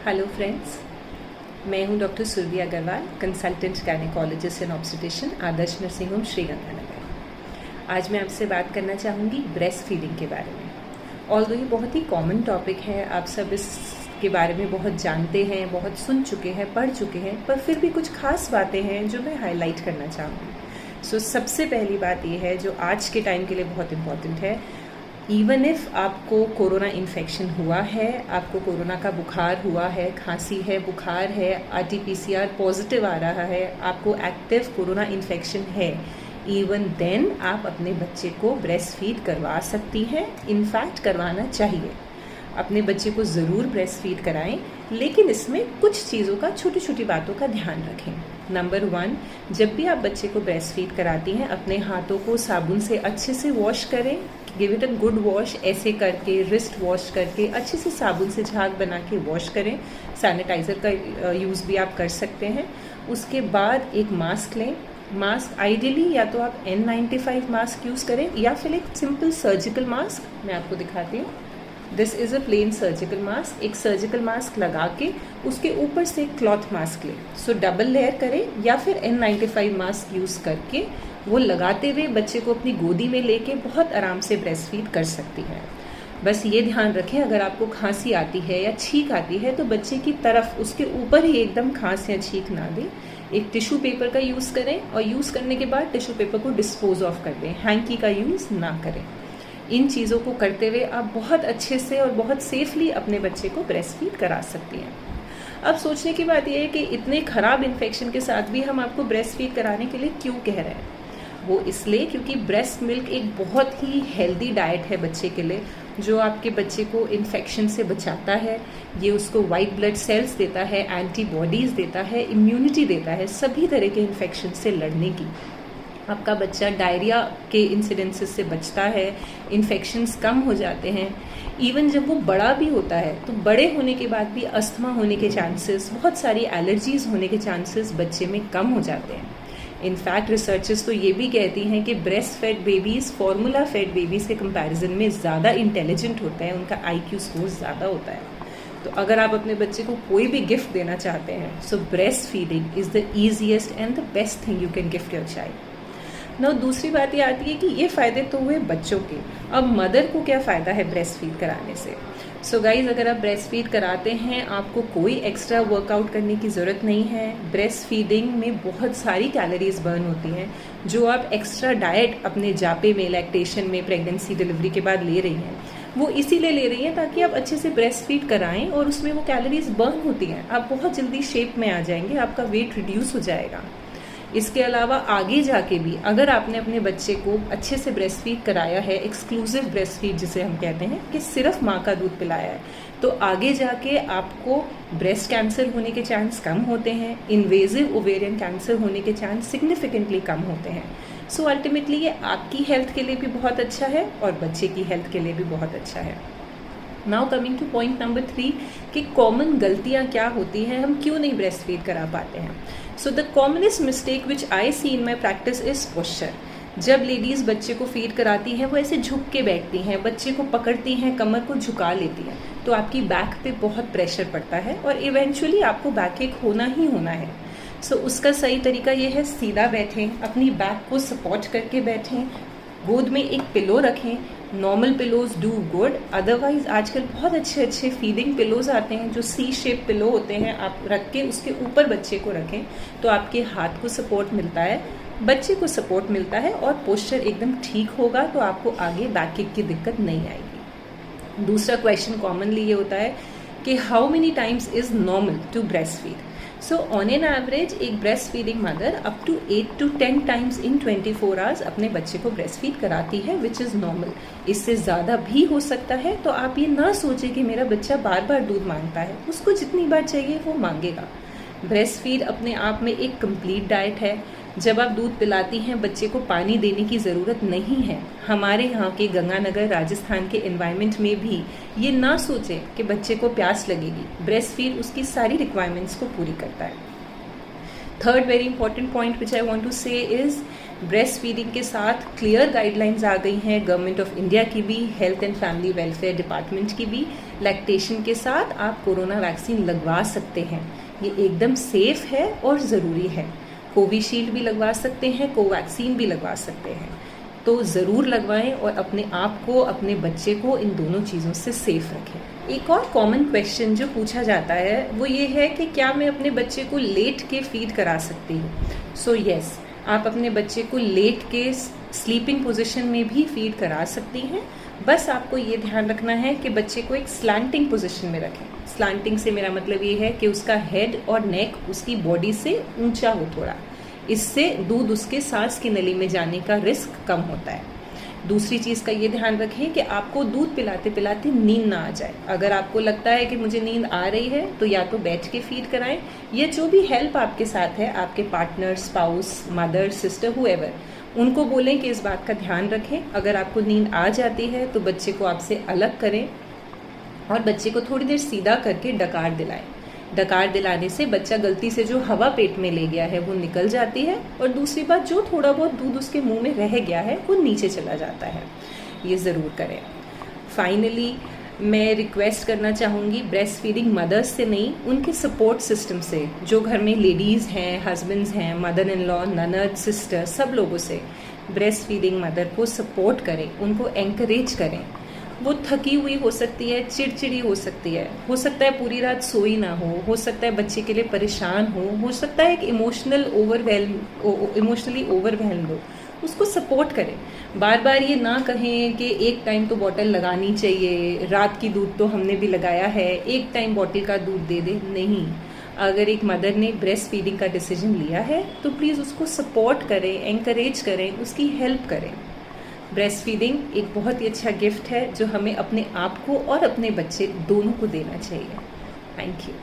Hello friends, मैं हूं doctor Surabhi Agarwal, consultant gynaecologist and obstetrician, Adarsh nursing home Sriganganagar. आज मैं आपसे बात करना चाहूँगी ब्रेस्ट फीडिंग के बारे में। ऑल्दो ये बहुत ही कॉमन टॉपिक है, आप सब इसके बारे में बहुत जानते हैं, बहुत सुन चुके हैं, पढ़ चुके हैं, पर फिर भी कुछ खास बातें हैं जो मैं हाईलाइट करना चाहूँगी। सबसे पहली बात ये है जो आज के टाइम के लिए बहुत इम्पॉर्टेंट है। इवन इफ़ आपको कोरोना इन्फेक्शन हुआ है, आपको कोरोना का बुखार हुआ है, खांसी है, बुखार है, RT-PCR पॉजिटिव आ रहा है, आपको एक्टिव कोरोना इन्फेक्शन है, इवन देन आप अपने बच्चे को ब्रेस्ट फीड करवा सकती हैं। इनफैक्ट करवाना चाहिए। अपने बच्चे को ज़रूर ब्रेस्ट फीड कराएं, लेकिन इसमें कुछ चीज़ों का, छोटी छोटी बातों का ध्यान रखें। नंबर 1, जब भी आप बच्चे को ब्रेस्ट फीड कराती हैं, अपने हाथों को साबुन से अच्छे से वॉश करें। Give it a good wash, ऐसे करके रिस्ट वॉश करके अच्छे से साबुन से झाग बना के वॉश करें। सैनिटाइज़र का यूज़ भी आप कर सकते हैं। उसके बाद एक मास्क लें। मास्क आइडियली या तो आप N95 मास्क यूज़ करें या फिर एक सिंपल सर्जिकल मास्क। मैं आपको दिखाती हूँ। This is a plain surgical mask. एक सर्जिकल मास्क लगा के उसके ऊपर से क्लॉथ मास्क लें। डबल लेयर करें या फिर N95 मास्क यूज़ करके वो लगाते हुए बच्चे को अपनी गोदी में लेके बहुत आराम से ब्रेस्ट फीड कर सकती है। बस ये ध्यान रखें, अगर आपको खांसी आती है या छींक आती है तो बच्चे की तरफ उसके ऊपर ही एकदम खांस या छींक ना दें। एक टिश्यू पेपर का यूज़ करें और यूज़ करने के बाद टिश्यू पेपर को डिस्पोज ऑफ कर दें। हैंकी का यूज़ ना करें। इन चीज़ों को करते हुए आप बहुत अच्छे से और बहुत सेफली अपने बच्चे को ब्रेस्ट फीड करा सकती हैं। अब सोचने की बात यह है कि इतने ख़राब इन्फेक्शन के साथ भी हम आपको ब्रेस्ट फीड कराने के लिए क्यों कह रहे हैं। वो इसलिए क्योंकि ब्रेस्ट मिल्क एक बहुत ही हेल्दी डाइट है बच्चे के लिए, जो आपके बच्चे को इन्फेक्शन से बचाता है। ये उसको वाइट ब्लड सेल्स देता है, एंटीबॉडीज़ देता है, इम्यूनिटी देता है सभी तरह के इन्फेक्शन से लड़ने की। आपका बच्चा डायरिया के इंसिडेंसेस से बचता है, इन्फेक्शंस कम हो जाते हैं। इवन जब वो बड़ा भी होता है तो बड़े होने के बाद भी अस्थमा होने के चांसेस, बहुत सारी एलर्जीज़ होने के चांसेस बच्चे में कम हो जाते हैं। इनफैक्ट रिसर्चर्स तो ये भी कहती हैं कि breast fed babies formula fed babies के कंपैरिजन में ज़्यादा इंटेलिजेंट होते हैं, उनका IQ स्कोर ज़्यादा होता है। तो अगर आप अपने बच्चे को कोई भी गिफ्ट देना चाहते हैं, breast feeding is the easiest and the best thing you can gift your child. दूसरी बात ये आती है कि ये फ़ायदे तो हुए बच्चों के, अब मदर को क्या फ़ायदा है ब्रेस्ट फीड कराने से। गाइज़, अगर आप ब्रेस्ट फीड कराते हैं, आपको कोई एक्स्ट्रा वर्कआउट करने की ज़रूरत नहीं है। ब्रेस्ट फीडिंग में बहुत सारी कैलोरीज बर्न होती हैं जो आप एक्स्ट्रा डाइट अपने जापे में, लैक्टेशन में, प्रेगनेंसी डिलीवरी के बाद ले रही हैं। वो इसीलिए ले रही हैं ताकि आप अच्छे से ब्रेस्ट फीड कराएं और उसमें वो कैलोरीज बर्न होती हैं। आप बहुत जल्दी शेप में आ जाएंगे, आपका वेट रिड्यूस हो जाएगा। इसके अलावा आगे जाके भी अगर आपने अपने बच्चे को अच्छे से ब्रेस्ट फीड कराया है, एक्सक्लूसिव ब्रेस्ट फीड जिसे हम कहते हैं कि सिर्फ माँ का दूध पिलाया है, तो आगे जाके आपको ब्रेस्ट कैंसर होने के चांस कम होते हैं, इन्वेजिव ओवेरियन कैंसर होने के चांस सिग्निफिकेंटली कम होते हैं। अल्टीमेटली ये आपकी हेल्थ के लिए भी बहुत अच्छा है और बच्चे की हेल्थ के लिए भी बहुत अच्छा है। Now coming two point number 3 कि कॉमन गलतियाँ क्या होती हैं, हम क्यों नहीं ब्रेस्ट फीड करा पाते हैं। The commonest mistake which I see in my practice is posture. जब लेडीज़ बच्चे को फीड कराती हैं वो ऐसे झुक के बैठती हैं, बच्चे को पकड़ती हैं, कमर को झुका लेती हैं, तो आपकी बैक पे बहुत प्रेशर पड़ता है और इवेंचुअली आपको बैक एक होना ही होना है। उसका सही तरीका ये है, सीधा बैठें, अपनी बैक को सपोर्ट करके बैठें, गोद में एक पिलो रखें। Normal pillows do good, otherwise आजकल बहुत अच्छे अच्छे फीडिंग पिलोज आते हैं जो C शेप पिलो होते हैं। आप रख के उसके ऊपर बच्चे को रखें तो आपके हाथ को सपोर्ट मिलता है, बच्चे को सपोर्ट मिलता है और पोस्चर एकदम ठीक होगा, तो आपको आगे बैक किक की दिक्कत नहीं आएगी। दूसरा क्वेश्चन कॉमनली ये होता है कि how many times is normal to breast feed. On an average एक breast feeding mother up to 8 to 10 times in 24 hours अपने बच्चे को ब्रेस्ट फीड कराती है, विच इज़ नॉर्मल। इससे ज़्यादा भी हो सकता है, तो आप ये ना सोचें कि मेरा बच्चा बार बार दूध मांगता है, उसको जितनी बार चाहिए वो मांगेगा। ब्रेस्ट फीड अपने आप में एक कंप्लीट डाइट है। जब आप दूध पिलाती हैं, बच्चे को पानी देने की ज़रूरत नहीं है। हमारे यहाँ के गंगानगर राजस्थान के एनवायरनमेंट में भी ये ना सोचें कि बच्चे को प्यास लगेगी। ब्रेस्ट फीड उसकी सारी रिक्वायरमेंट्स को पूरी करता है। Third very important point which I want to say is breast feeding के साथ क्लियर गाइडलाइंस आ गई हैं गवर्नमेंट ऑफ इंडिया की भी, health and family welfare department की भी, लैक्टेशन के साथ आप कोरोना वैक्सीन लगवा सकते हैं। ये एकदम सेफ है और ज़रूरी है। कोविशील्ड भी लगवा सकते हैं, कोवैक्सीन भी लगवा सकते हैं, तो ज़रूर लगवाएं और अपने आप को, अपने बच्चे को इन दोनों चीज़ों से सेफ रखें। एक और कॉमन क्वेश्चन जो पूछा जाता है वो ये है कि क्या मैं अपने बच्चे को लेट के फीड करा सकती हूँ। सो यस, आप अपने बच्चे को लेट के स्लीपिंग पोजीशन में भी फीड करा सकती हैं। बस आपको ये ध्यान रखना है कि बच्चे को एक स्लैंटिंग पोजीशन में रखें। स्लैंटिंग से मेरा मतलब ये है कि उसका हेड और नेक उसकी बॉडी से ऊंचा हो थोड़ा। इससे दूध उसके सांस की नली में जाने का रिस्क कम होता है। दूसरी चीज़ का ये ध्यान रखें कि आपको दूध पिलाते पिलाते नींद ना आ जाए। अगर आपको लगता है कि मुझे नींद आ रही है तो या तो बैठ के फीड कराएं, या जो भी हेल्प आपके साथ है, आपके partner, spouse, mother, sister, whoever, उनको बोलें कि इस बात का ध्यान रखें। अगर आपको नींद आ जाती है तो बच्चे को आपसे अलग करें और बच्चे को थोड़ी देर सीधा करके डकार दिलाएं। डकार दिलाने से बच्चा गलती से जो हवा पेट में ले गया है वो निकल जाती है, और दूसरी बात, जो थोड़ा बहुत दूध उसके मुंह में रह गया है वो नीचे चला जाता है। ये ज़रूर करें। फाइनली मैं रिक्वेस्ट करना चाहूँगी ब्रेस्ट फीडिंग मदर्स से नहीं, उनके सपोर्ट सिस्टम से, जो घर में लेडीज़ हैं, हस्बैंड्स हैं, मदर इन लॉ, ननद, सिस्टर, सब लोगों से ब्रेस्ट फीडिंग मदर को सपोर्ट करें, उनको एंकरेज करें। वो थकी हुई हो सकती है, चिड़चिड़ी हो सकती है, हो सकता है पूरी रात सोई ना हो सकता है बच्चे के लिए परेशान हो सकता है एक इमोशनली ओवरवेल्म हो। उसको सपोर्ट करें। बार बार ये ना कहें कि एक टाइम तो बॉटल लगानी चाहिए, रात की दूध तो हमने भी लगाया है, एक टाइम बॉटल का दूध दे दे। नहीं, अगर एक मदर ने ब्रेस्ट फीडिंग का डिसीजन लिया है तो प्लीज़ उसको सपोर्ट करें, एंकरेज करें, उसकी हेल्प करें। ब्रेस्ट फीडिंग एक बहुत ही अच्छा गिफ्ट है जो हमें अपने आप को और अपने बच्चे दोनों को देना चाहिए। Thank you.